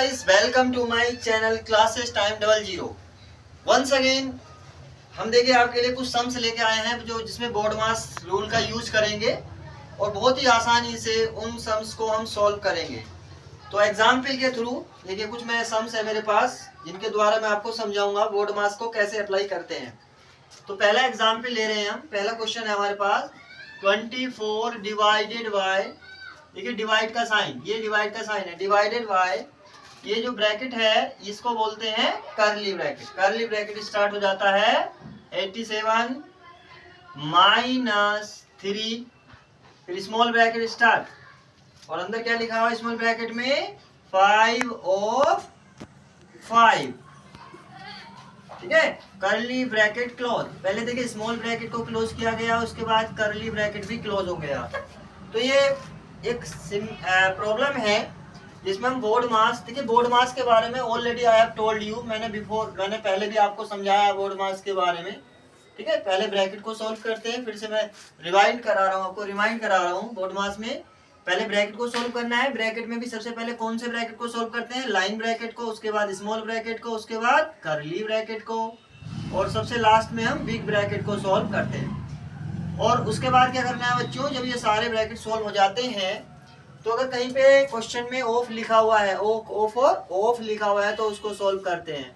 guys, welcome to my channel classes time 00। Once again हम देखिए आपके लिए कुछ सम्स लेके आए हैं जो जिसमें बोर्ड मास रूल का यूज करेंगे और बहुत ही आसानी से उन सम्स को हम सॉल्व करेंगे। तो एग्जाम्पल के थ्रू देखिए कुछ मैं सम्स है मेरे पास जिनके द्वारा मैं आपको समझाऊंगा बोर्ड मास को कैसे अप्लाई करते हैं। तो पहला एग्जाम्पल ले रहे हैं हम। पहला क्वेश्चन है हमारे पास 24 डिवाइडेड बाय, देखिए डिवाइड का साइन, ये डिवाइड का साइन है, डिवाइडेड बाय ये जो ब्रैकेट है इसको बोलते हैं curly bracket. Curly bracket start हो जाता है 87 माइनस 3, फिर स्मॉल ब्रैकेट स्टार्ट और अंदर क्या लिखा हुआ है स्मॉल ब्रैकेट में 5 ऑफ 5, ठीक है। कर्ली ब्रैकेट क्लोज, पहले देखिए स्मॉल ब्रैकेट को क्लोज किया गया, उसके बाद कर्ली ब्रैकेट भी क्लोज हो गया। तो ये एक प्रॉब्लम है जिसमें हम बोर्ड मास, देखिए बोर्ड मास के बारे में already I have told you, मैंने पहले भी आपको समझाया बोर्ड मास के बारे में, ठीक है। पहले ब्रैकेट को सॉल्व करते हैं, फिर से मैं रिवाइंड करा रहा हूँ, आपको रिमाइंड करा रहा हूँ। बोर्ड मास में पहले ब्रैकेट को सॉल्व करना है। ब्रैकेट में भी सबसे पहले कौन से ब्रैकेट को सॉल्व करते हैं? लाइन ब्रैकेट को, उसके बाद स्मॉल ब्रैकेट को, उसके बाद कर्ली ब्रैकेट को और सबसे लास्ट में हम बिग ब्रैकेट को सॉल्व करते हैं। और उसके बाद क्या करना है बच्चों, जब ये सारे ब्रैकेट सॉल्व हो जाते हैं तो अगर कहीं पे क्वेश्चन में ऑफ लिखा हुआ है, ऑफ लिखा हुआ है तो उसको सॉल्व करते हैं।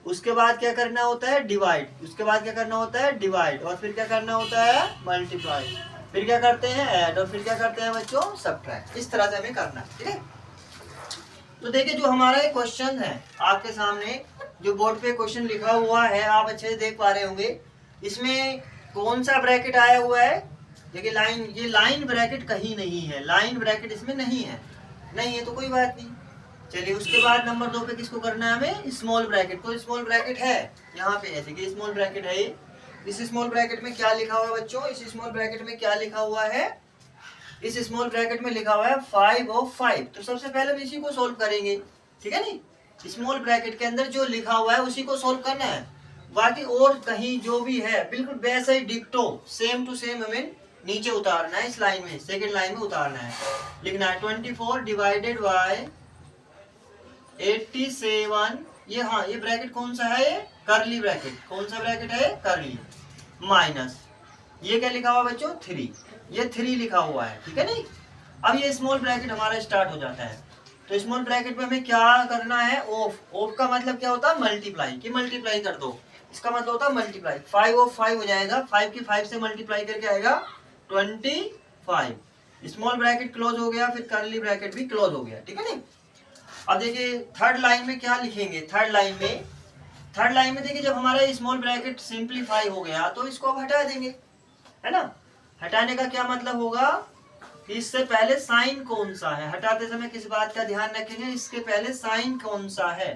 उसके बाद क्या करना होता है? डिवाइड, उसके बाद क्या करना होता है? डिवाइड, और फिर क्या करना होता है? मल्टीप्लाई, फिर क्या करते हैं? ऐड, और फिर क्या करते हैं बच्चों? सबट्रैक्ट। इस तरह से हमें करना है, ठीक है। तो देखिए जो हमारा ये क्वेश्चन है आपके सामने, जो बोर्ड पे क्वेश्चन लिखा हुआ है आप अच्छे से देख पा रहे होंगे। इसमें कौन सा ब्रैकेट आया हुआ है? देखिए लाइन, ये लाइन ब्रैकेट कहीं नहीं है, लाइन ब्रैकेट इसमें नहीं है तो कोई बात नहीं। चलिए उसके बाद नंबर 2 पे किसको करना है हमें? स्मॉल ब्रैकेट को। स्मॉल ब्रैकेट है यहाँ पे, जैसे कि स्मॉल ब्रैकेट है ये। इस स्मॉल ब्रैकेट में क्या लिखा हुआ है बच्चों? इस स्मॉल ब्रैकेट में क्या लिखा हुआ है? इस स्मॉल ब्रैकेट में लिखा हुआ है 5 ऑफ 5। तो सबसे पहले हम इसी को सोल्व करेंगे, ठीक है नी। स्मॉल ब्रैकेट के अंदर जो लिखा हुआ है उसी को सोल्व करना है। बाकी और कहीं जो भी है बिल्कुल वैसा ही डिक्टो, सेम टू सेम हमें नीचे उतारना है। इस लाइन में, सेकंड लाइन में उतारना है, लिखना है 24 डिवाइडेड बाय 87। ये हाँ, ये ब्रैकेट कौन सा है? ये कर्ली ब्रैकेट। कौन सा ब्रैकेट है? कर्ली। माइनस ये क्या लिखा हुआ बच्चों? 3, ये 3 लिखा हुआ है, ठीक है नहीं। अब ये स्मॉल ब्रैकेट हमारा स्टार्ट हो जाता है। तो स्मॉल ब्रैकेट में हमें क्या करना है? ऑफ का मतलब क्या होता है? मल्टीप्लाई, की मल्टीप्लाई कर दो, इसका मतलब होता है मल्टीप्लाई। 5 ऑफ 5 हो जाएगा, 5 की 5 से मल्टीप्लाई करके आएगा 25। स्मॉल ब्रैकेट क्लोज हो गया, फिर कर्ली ब्रैकेट भी क्लोज हो गया, ठीक है नहीं। अब देखिए थर्ड लाइन में क्या लिखेंगे? थर्ड लाइन में देखिए जब हमारा स्मॉल ब्रैकेट सिंप्लीफाई हो गया तो इसको अब हटा देंगे, है ना। हटाने का क्या मतलब होगा कि इससे पहले साइन कौन सा है, हटाते समय किस बात का ध्यान रखेंगे? इसके पहले साइन कौन सा है।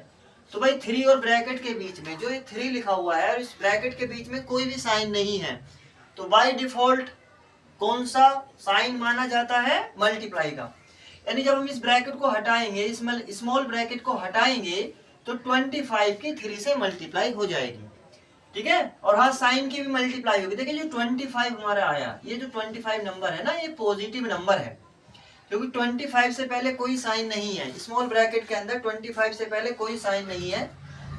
तो भाई 3 और ब्रैकेट के बीच में जो ये 3 लिखा हुआ है और इस ब्रैकेट के बीच में कोई भी साइन नहीं है, तो बाय डिफॉल्ट कौन सा साइन माना जाता है? मल्टीप्लाई का। यानी जब हम इस ब्रैकेट को हटाएंगे, इस स्मॉल ब्रैकेट को हटाएंगे तो 25 की 3 से मल्टीप्लाई हो जाएगी, ठीक है। और हाँ साइन की भी मल्टीप्लाई होगी। देखिए जो 25 हमारा आया, ये जो 25 नंबर है ना, ये पॉजिटिव नंबर है क्योंकि 25 से पहले कोई साइन नहीं है। स्मॉल ब्रैकेट के अंदर 25 से पहले कोई साइन नहीं है,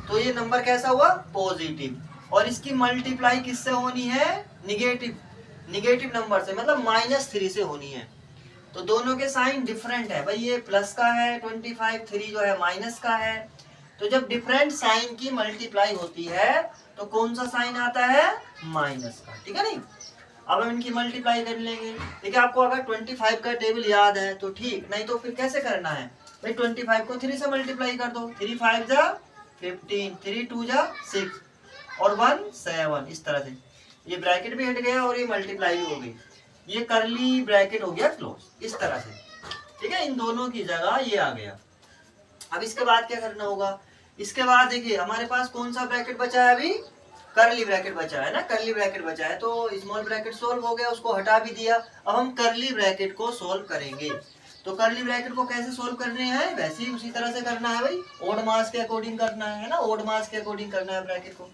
तो ये नंबर कैसा हुआ? पॉजिटिव। और इसकी मल्टीप्लाई किससे होनी है? निगेटिव नंबर से, मतलब -3 से होनी है। तो दोनों के साइन डिफरेंट है भाई, ये प्लस का है 25, 3 जो है माइनस का है। तो जब डिफरेंट साइन की मल्टीप्लाई होती है तो कौन सा साइन आता है? माइनस का, ठीक है नहीं। अब हम इनकी मल्टीप्लाई कर लेंगे। देखिए आपको अगर 25 का टेबल याद है तो ठीक, नहीं तो फिर कैसे करना है भाई? 25 को 3 से मल्टीप्लाई कर दो, 3 5 जा 15, 3 2 जा 6 और 1 7। इस तरह से ये ब्रैकेट भी हट गया और ये मल्टीप्लाई भी हो गई, ये कर्ली ब्रैकेट हो गया क्लोज, इस तरह से, ठीक है। इन दोनों की जगह ये आ गया। अब इसके बाद क्या करना होगा? इसके बाद देखिए हमारे पास कौन सा ब्रैकेट बचा है? अभी कर्ली ब्रैकेट बचा है ना, कर्ली ब्रैकेट बचा है। तो स्मॉल ब्रैकेट सोल्व हो गया, उसको हटा भी दिया। अब हम कर्ली ब्रैकेट को सोल्व करेंगे। तो कर्ली ब्रैकेट को कैसे सोल्व करने हैं? वैसे ही उसी तरह से करना है भाई, ओड मास के अकॉर्डिंग करना है ना, ओड मास के अकॉर्डिंग करना है ब्रैकेट को।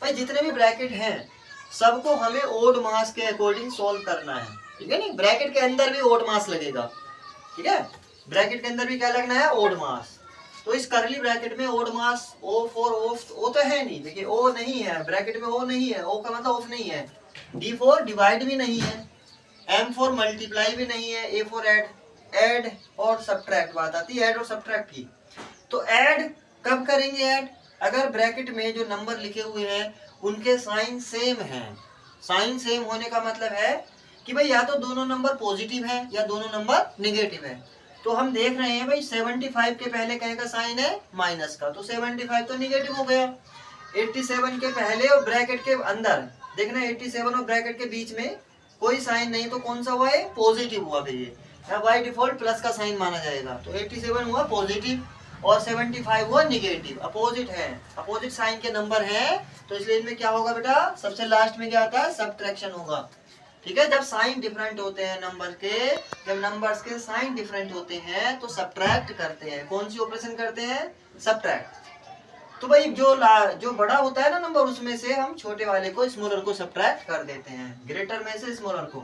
भाई जितने भी ब्रैकेट हैं सबको हमें ओड मास के अकॉर्डिंग सोल्व करना है, ठीक है नहीं। ब्रैकेट के अंदर भी ओड मास लगेगा, ठीक है। ब्रैकेट के अंदर भी क्या लगना है? Odd mass. तो इस करली ब्रैकेट में ओड मास ओ फॉर ऑफ ओ तो है नहीं, देखिए ओ नहीं है ब्रैकेट में, ओ नहीं है, ओ का मतलब ऑफ नहीं है, डी फॉर डिवाइड भी नहीं है, एम फॉर मल्टीप्लाई भी नहीं है, ए फॉर ऐड, ऐड और सब्ट्रैक्ट बात आती है ऐड और सब्ट्रैक्ट की। तो ऐड कब करेंगे ऐड, अगर ब्रैकेट में जो नंबर लिखे हुए हैं उनके साइन सेम हैं। साइन सेम होने का मतलब है कि भाई या तो दोनों नंबर पॉजिटिव है या दोनों नंबर नेगेटिव है। तो हम देख रहे हैं भाई 75 के पहले क्या का साइन है माइनस का, तो 75 तो नेगेटिव हो गया। 87 के पहले और ब्रैकेट के अंदर देखना 87 और ब्रैकेट के बीच में कोई साइन नहीं, तो कौन सा हुआ है पॉजिटिव हुआ, फिर ये बाय डिफॉल्ट प्लस का साइन माना जाएगा। तो 87 हुआ पॉजिटिव और 75 हुआ निगेटिव, अपोजिट है, अपोजिट साइन के नंबर है, तो इसलिए इनमें क्या होगा बेटा, सबसे लास्ट में क्या आता है सब्ट्रैक्शन होगा। ठीक है, जब साइन डिफरेंट होते हैं नंबर के, जब नंबर्स के साइन डिफरेंट होते हैं तो सब्ट्रैक्ट करते हैं। कौन सी ऑपरेशन करते हैं, सब्ट्रैक्ट। तो भाई जो बड़ा होता है ना नंबर, उसमें से हम छोटे वाले को स्मॉलर को सब्ट्रैक्ट कर देते हैं, ग्रेटर में से स्मॉलर को।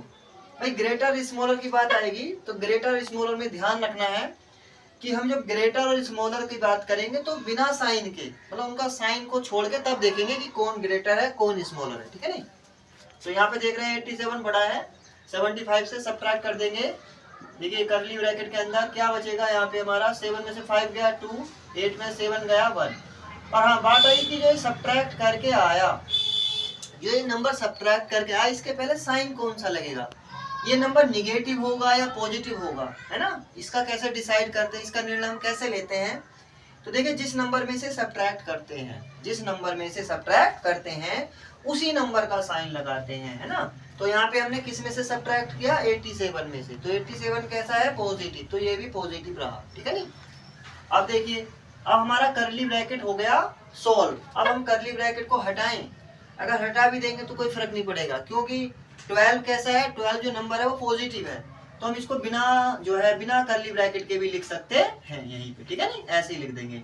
भाई ग्रेटर स्मॉलर की बात आएगी तो ग्रेटर स्मॉलर में ध्यान रखना है कि हम जब ग्रेटर और स्मॉलर की बात करेंगे तो बिना साइन के, मतलब उनका साइन को छोड़ के तब देखेंगे कि कौन ग्रेटर है कौन स्मॉलर है। ठीक है नहीं, तो यहाँ पे देख रहे हैं 87 बड़ा है, 75 से सब्ट्रैक्ट कर देंगे। देखिए करली ब्रैकेट के अंदर क्या बचेगा, यहाँ पे हमारा 7 में से 5 गया 2, 8 में 7 गया 1। और हाँ बात आई कि जो सब्ट्रैक्ट करके आया, ये नंबर सब्ट्रैक्ट करके आया, इसके पहले साइन कौन सा लगेगा, ये नंबर निगेटिव होगा या पॉजिटिव होगा, है ना। इसका कैसे डिसाइड करते हैं, इसका निर्णय हम कैसे लेते हैं, तो देखिए जिस नंबर में से सब्ट्रैक्ट करते हैं, जिस नंबर में से सब्ट्रैक्ट करते हैं उसी नंबर का साइन लगाते हैं, है ना। तो यहाँ पे हमने किस में से सब्ट्रैक्ट किया, 87 में से, तो 87 कैसा है पॉजिटिव, तो ये भी पॉजिटिव रहा। ठीक है नहीं, अब देखिए अब हमारा करली ब्रैकेट हो गया सोल्व। अब हम करली ब्रैकेट को हटाएं, अगर हटा भी देंगे तो कोई फर्क नहीं पड़ेगा, क्योंकि 12 कैसा है, 12 जो नंबर है वो पॉजिटिव है, तो हम इसको बिना करली ब्रैकेट के भी लिख सकते हैं यहीं पे। ठीक है नहीं, ऐसे ही लिख देंगे।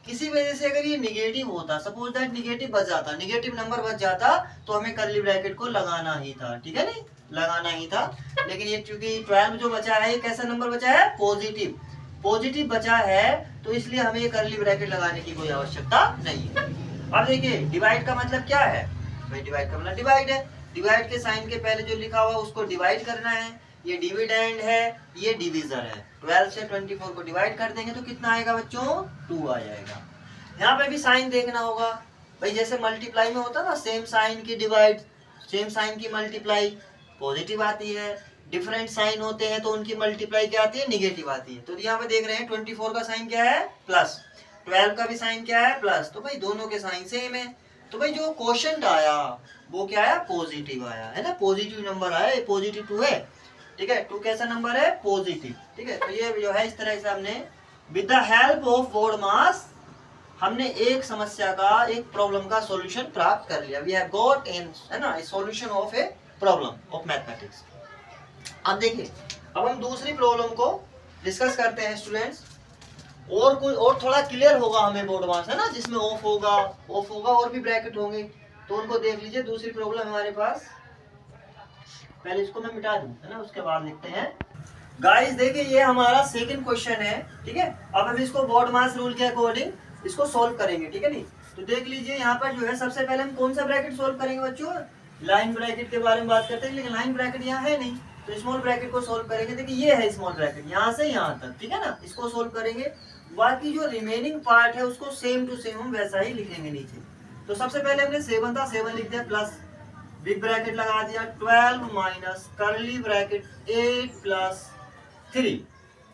किसी वजह से अगर ये निगेटिव होता, सपोज दैट निगेटिव बच जाता, निगेटिव नंबर बच जाता, तो हमें करली ब्रैकेट को लगाना ही था। ठीक है नहीं, लगाना ही था, लेकिन ये क्योंकि 12 जो बचा है ये कैसा नंबर बचा है, पॉजिटिव, पॉजिटिव बचा है, तो इसलिए हमें ये करली ब्रैकेट लगाने की कोई आवश्यकता नहीं है। अब देखिए डिवाइड का मतलब क्या है, भाई डिवाइड का मतलब डिवाइड है, डिवाइड के साइन के पहले जो लिखा हुआ है उसको डिवाइड करना है, ये डिविडेंड है, ये डिविजर है। 12 से 24 को डिवाइड कर देंगे तो कितना आएगा बच्चों, 2 आ जाएगा। यहाँ पे भी साइन देखना होगा, भाई जैसे मल्टीप्लाई में होता है ना, सेम साइन की डिवाइड, सेम साइन की मल्टीप्लाई पॉजिटिव आती है, डिफरेंट साइन होते हैं तो उनकी मल्टीप्लाई क्या आती है, निगेटिव आती है। तो यहाँ पे देख रहे हैं 24 का साइन क्या है प्लस, 12 का भी साइन क्या है प्लस, तो भाई दोनों के साइन सेम है, तो भाई जो क्वोशंट आया वो क्या आया, पॉजिटिव आया, है ना, पॉजिटिव नंबर आया, पॉजिटिव 2 है। ठीक है, 2 कैसा नंबर है, पॉजिटिव। ठीक है, तो ये जो है इस तरह से हमने with the help of BODMAS हमने एक समस्या का, एक प्रॉब्लम का सॉल्यूशन प्राप्त कर लिया। वी हैव गॉट इन, है ना, solution of a problem of mathematics. अब देखिए अब हम दूसरी प्रॉब्लम को डिस्कस करते हैं स्टूडेंट्स, और कोई और थोड़ा क्लियर होगा हमें BODMAS, है ना, जिसमें ऑफ होगा और भी ब्रैकेट होंगे, तो उनको देख लीजिए। दूसरी प्रॉब्लम हमारे पास, पहले इसको मैं मिटा दूं, है ना, उसके बाद लिखते हैं। गाइस देखिए ये हमारा सेकंड क्वेश्चन है। ठीक है, अब हम इसको BODMAS रूल के अकॉर्डिंग इसको सॉल्व करेंगे। ठीक है नहीं, तो देख लीजिए यहाँ पर जो है सबसे पहले हम कौन सा ब्रैकेट सॉल्व करेंगे बच्चों, लाइन ब्रैकेट के बारे में बात करते हैं, लेकिन लाइन ब्रैकेट यहाँ है नहीं, तो स्मॉल ब्रैकेट को सॉल्व करेंगे। देखिए ये है स्मॉल ब्रैकेट, यहाँ से यहाँ तक, ठीक है ना, इसको सॉल्व करेंगे। बाकी जो रिमेनिंग पार्ट है उसको सेम टू सेम हम वैसा ही लिखेंगे नीचे। तो सबसे पहले हमने 7 था, 7 लिख दिया प्लस बिग ब्रैकेट लगा दिया, 12 माइनस करली ब्रैकेट 8 प्लस 3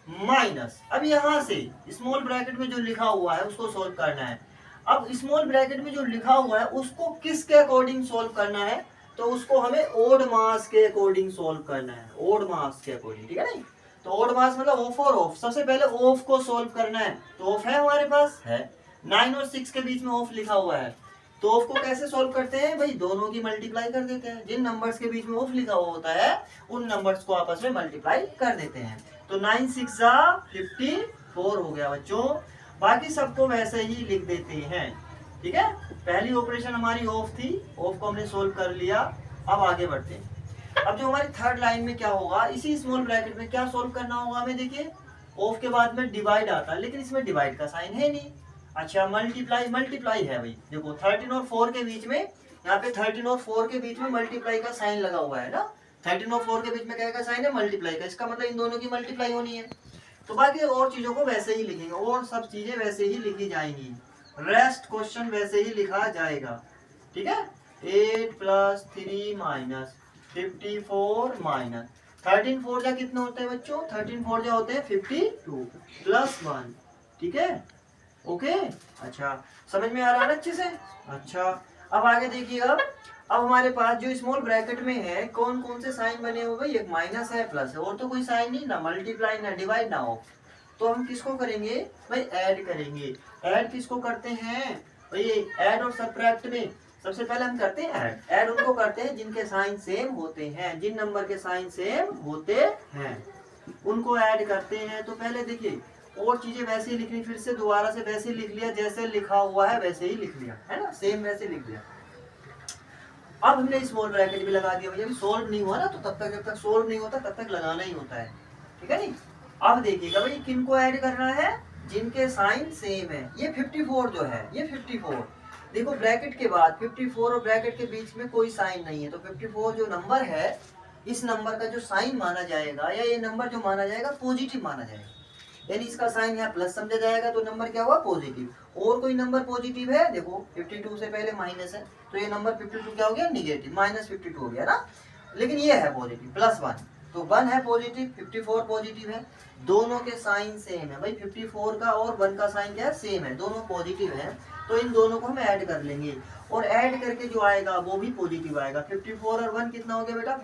माइनस, अब यहाँ से स्मॉल ब्रैकेट में जो लिखा हुआ है उसको सोल्व करना है। अब स्मॉल ब्रैकेट में जो लिखा हुआ है उसको किसके अकॉर्डिंग सोल्व करना है, तो उसको हमें ओड मास के अकॉर्डिंग सोल्व करना है, ओड मास के अकॉर्डिंग। ठीक है नहीं, तो ओड मास मतलब ऑफ और ऑफ, सबसे पहले ऑफ को सोल्व करना है। तो ऑफ है हमारे पास है, 9 और 6 के बीच में ऑफ लिखा हुआ है, तो ऑफ को कैसे सोल्व करते हैं भाई, दोनों की मल्टीप्लाई कर देते हैं। जिन नंबर्स के बीच में ऑफ लिखा हुआ होता है उन नंबर्स को आपस में मल्टीप्लाई कर देते हैं। तो 9 6 54 हो गया बच्चों, बाकी सबको वैसे ही लिख देते हैं। ठीक है, पहली ऑपरेशन हमारी ऑफ थी, ऑफ को हमने सोल्व कर लिया। अब आगे बढ़ते हैं। अब जो हमारी थर्ड लाइन में क्या होगा, इसी स्मॉल ब्रैकेट में क्या सोल्व करना होगा हमें, देखिए ऑफ के बाद में डिवाइड आता है, लेकिन इसमें डिवाइड का साइन है नहीं। अच्छा मल्टीप्लाई, मल्टीप्लाई है भाई, देखो 13 और 4 के बीच में, यहाँ पे 13 और 4 के बीच में मल्टीप्लाई का साइन लगा हुआ है ना, 13 और 4 के बीच में क्या का साइन है, मल्टीप्लाई का, इसका मतलब इन दोनों की मल्टीप्लाई होनी है। तो बाकी और चीजों को वैसे ही लिखेंगे, और सब चीजें वैसे ही लिखी जाएंगी, रेस्ट क्वेश्चन वैसे ही लिखा जाएगा, ठीक है। 8 + 3 - 54 माइनस 13 4 जा कितने होते हैं बच्चों, 13 4 जा होते हैं 52 + 1, ठीक है, ओके। अच्छा समझ में आ रहा है ना अच्छे से। अच्छा अब आगे देखिएगा, अब हमारे पास जो स्मॉल ब्रैकेट में है कौन कौन से साइन बने हुए भाई, एक माइनस है, प्लस है, और तो कोई साइन नहीं, ना मल्टीप्लाई ना डिवाइड ना ऑफ। तो हम किसको करेंगे भाई, ऐड करेंगे। ऐड किसको करते हैं भाई, ऐड और सबट्रैक्ट में सबसे पहले हम करते हैं ऐड। ऐड उनको करते हैं जिनके साइन सेम होते हैं, जिन नंबर के साइन सेम होते हैं उनको ऐड करते हैं। तो पहले देखिए और चीजें वैसे ही लिखनी, फिर से दोबारा से वैसे ही लिख लिया, जैसे लिखा हुआ है वैसे ही लिख लिया, है ना, सेम वैसे लिख दिया। अब हमने स्मॉल ब्रैकेट भी लगा दिया भैया, अभी सोल्व नहीं हुआ ना, तो तब तक जब तक सोल्व नहीं होता तब तक लगाना ही होता है, ठीक है नहीं। अब देखिएगा भाई किनको ऐड करना है, जिनके साइन सेम है। ये 54 जो है, ये 54 देखो ब्रैकेट के बाद 54 और ब्रैकेट के बीच में कोई साइन नहीं है, तो 54 जो नंबर है, इस नंबर का जो साइन माना जाएगा, या ये नंबर जो माना जाएगा पॉजिटिव माना जाएगा, यानी इसका साइन यहाँ प्लस समझा जाएगा, तो नंबर क्या हुआ पॉजिटिव। और कोई नंबर पॉजिटिव है, देखो 52 से पहले माइनस है, तो ये नंबर 52 क्या हो गया, निगेटिव, -52 हो गया ना, लेकिन ये है पॉजिटिव, +1, तो 1 है पॉजिटिव, 54 पॉजिटिव है, दोनों के साइन सेम है भाई, 54 का और 1 का साइन क्या है, सेम है, दोनों पॉजिटिव है, तो इन दोनों को हम ऐड कर लेंगे, और ऐड करके जो आएगा वो भी पॉजिटिव आएगा। 54 और 1 कितना हो गया बेटा,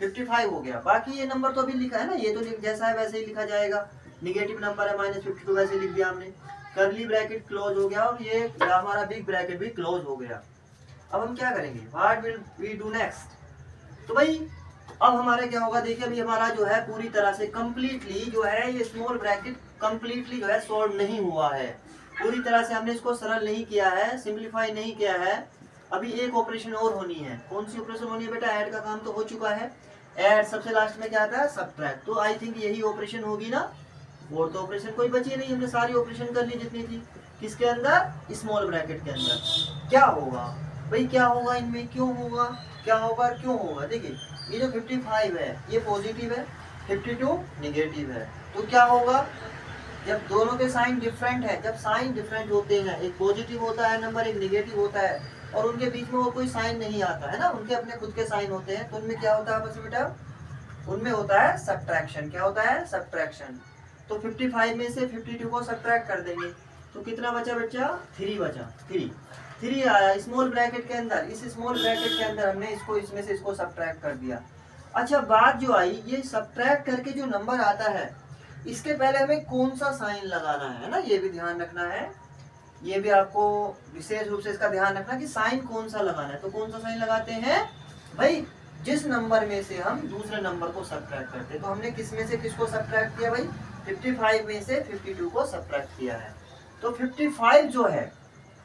55 हो गया। बाकी ये नंबर तो अभी लिखा है ना, ये तो जैसा है वैसे ही लिखा जाएगा, निगेटिव नंबर है -52 वैसे लिख दिया हमने, कर्ली ब्रैकेट क्लोज हो गया, और ये हमारा बिग ब्रैकेट भी क्लोज हो गया। अब हम क्या करेंगे, what will we do next. तो भाई अब हमारा क्या होगा, देखिए अभी हमारा जो है पूरी तरह से कंप्लीटली जो है ये स्मॉल ब्रैकेट कंप्लीटली जो है सॉल्व नहीं हुआ है, पूरी तरह से हमने इसको सरल नहीं किया है, सिंप्लीफाई नहीं किया है। अभी एक ऑपरेशन और होनी है, कौन सी ऑपरेशन होनी है बेटा, ऐड का काम तो हो चुका है, ऐड सबसे लास्ट में क्या आता है, सबट्रैक्ट, तो आई थिंक यही ऑपरेशन होगी ना, और तो ऑपरेशन कोई बची नहीं, हमने सारी ऑपरेशन कर ली जितनी थी, किसके अंदर, स्मॉल ब्रैकेट के अंदर। क्या होगा भाई, क्या होगा इनमें, क्यों होगा, क्या होगा, क्यों होगा। देखिए ये जो 55 है ये पॉजिटिव है, 52 निगेटिव है, तो क्या होगा, जब दोनों के साइन डिफरेंट है, जब साइन डिफरेंट होते हैं, एक पॉजिटिव होता है नंबर, एक निगेटिव होता है, और उनके बीच में वो कोई साइन नहीं आता है ना, उनके अपने खुद के साइन होते हैं, तो उनमें क्या होता है बस बेटा, उनमें होता है सब्ट्रैक्शन। क्या होता है, सब्ट्रैक्शन। तो 55 में से 52 को सब्ट्रैक्ट कर देंगे, तो कितना बचा बच्चा, 3 बचा, 3 आया स्मॉल ब्रैकेट के अंदर, इस स्मॉल ब्रैकेट के अंदर हमने इसको इसमें से इसको सब्ट्रैक्ट कर दिया। अच्छा बात जो आई, ये सब्ट्रैक्ट करके जो नंबर आता है, इसके पहले हमें कौन सा साइन लगाना है ना, ये भी ध्यान रखना है, ये भी आपको विशेष रूप से इसका ध्यान रखना कि साइन कौन सा लगाना है। तो कौन सा साइन लगाते हैं भाई, जिस नंबर में से हम दूसरे नंबर को सब्ट्रैक्ट करते हैं। तो हमने किस में से किसको सब्ट्रैक्ट किया भाई, 55 में से 52 को सब्ट्रैक्ट किया है, तो 55 जो है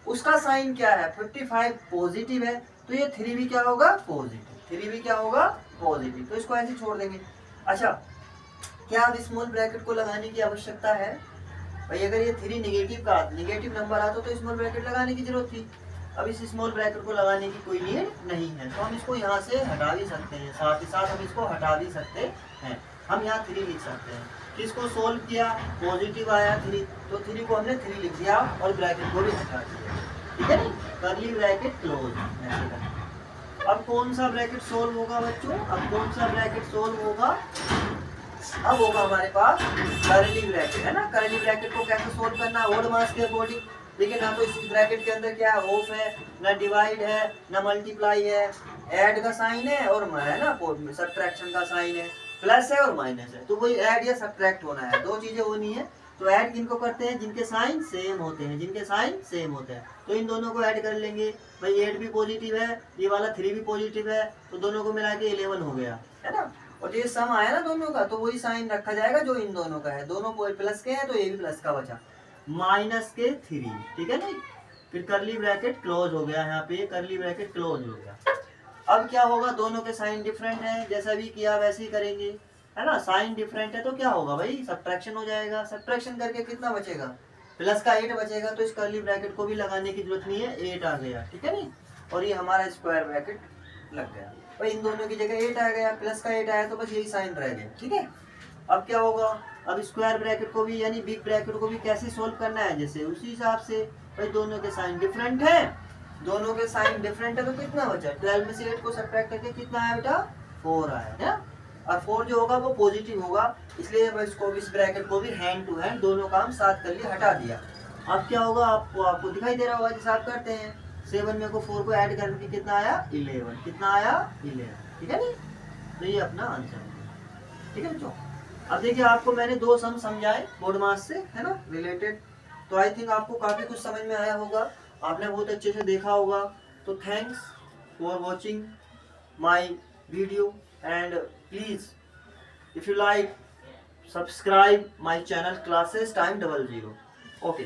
उसका साइन क्या है, 55 पॉजिटिव है, तो ये 3 भी क्या होगा, पॉजिटिव, 3 भी क्या होगा, पॉजिटिव, तो इसको ऐसे छोड़ देंगे। अच्छा क्या अब स्मॉल ब्रैकेट को लगाने की आवश्यकता है भाई, अगर ये 3 निगेटिव नंबर आता तो स्मॉल ब्रैकेट लगाने की जरूरत थी, अब इस स्मॉल ब्रैकेट को लगाने की कोई नीड नहीं है, तो हम इसको यहाँ से हटा भी सकते हैं, साथ ही साथ हम इसको हटा भी सकते हैं, हम यहाँ 3 लिख सकते हैं। किसको सोल्व किया, पॉजिटिव आया 3, तो 3 को हमने 3 लिख दिया और ब्रैकेट को भी हटा दिया, ठीक है ना, कर्ली ब्रैकेट क्लोज ऐसे करना। अब कौन सा ब्रैकेट सोल्व होगा बच्चों, अब कौन सा ब्रैकेट सोल्व होगा, अब होगा हमारे पास कर्ली ब्रैकेट, है ना। कर्ली ब्रैकेट को कैसे सोल्व करना, ओड मास के अकॉर्डिंग। देखिए ना तो इस ब्रैकेट के अंदर क्या है, ऑफ है, ना डिवाइड है, ना मल्टीप्लाई है, ऐड का साइन है, और है ना सब्ट्रैक्शन का साइन है, प्लस है और माइनस है, तो वही ऐड या सब्ट्रैक्ट होना है, दो चीजें होनी है। तो ऐड किनको करते हैं, जिनके साइन सेम होते हैं, जिनके साइन सेम होते हैं, तो इन दोनों को ऐड कर लेंगे भाई, 8 भी पॉजिटिव है, ये वाला 3 भी पॉजिटिव है, तो दोनों को मिला के 11 हो गया, है ना। और ये सम आया ना दोनों का, तो वही साइन रखा जाएगा जो इन दोनों का है, दोनों प्लस के हैं तो ये भी प्लस का बचा, -3, ठीक है ना। फिर कर्ली ब्रैकेट क्लोज हो गया, यहाँ पे कर्ली ब्रैकेट क्लोज हो गया। अब क्या होगा, दोनों के साइन डिफरेंट हैं, जैसा भी किया वैसे ही करेंगे। है ना, साइन डिफरेंट है तो क्या होगा भाई, सब्ट्रैक्शन हो जाएगा। सब्ट्रैक्शन करके कितना बचेगा, प्लस का 8 बचेगा, तो इस कर्ली ब्रैकेट को भी लगाने की जरूरत नहीं है, 8 आ गया, ठीक है नहीं, और ये हमारा स्क्वायर ब्रैकेट लग गया। भाई इन दोनों की जगह 8 आ गया, प्लस का 8 आया तो बस यही साइन रह गया, ठीक है। अब क्या होगा, अब स्क्वायर ब्रैकेट को भी यानी बिग ब्रैकेट को भी कैसे सोल्व करना है, जैसे उसी हिसाब से। भाई दोनों के साइन डिफरेंट है, दोनों के साइन डिफरेंट है तो कितना बचा, 12 में से 8 को सब्ट्रैक्ट करके कितना आया बेटा, 4 आया है। और 4 जो होगा वो पॉजिटिव होगा, इसलिए इसको इस ब्रैकेट को भी हैंड टू हैंड दोनों काम साथ कर लिए, हटा दिया। अब क्या होगा, आपको दिखाई दे रहा होगा जैसे आप करते हैं, 7 में को 4 को ऐड करके कितना आया, 11, कितना आया 11, ठीक है नहीं, तो ये अपना आंसर है, ठीक है बच्चों। अब देखिए आपको मैंने 2 सम समझाए बोर्ड मास से, है ना, रिलेटेड, तो आई थिंक आपको काफी कुछ समझ में आया होगा, आपने बहुत अच्छे से देखा होगा। तो thanks for watching my video and please if you like subscribe my channel classes time 00. Okay.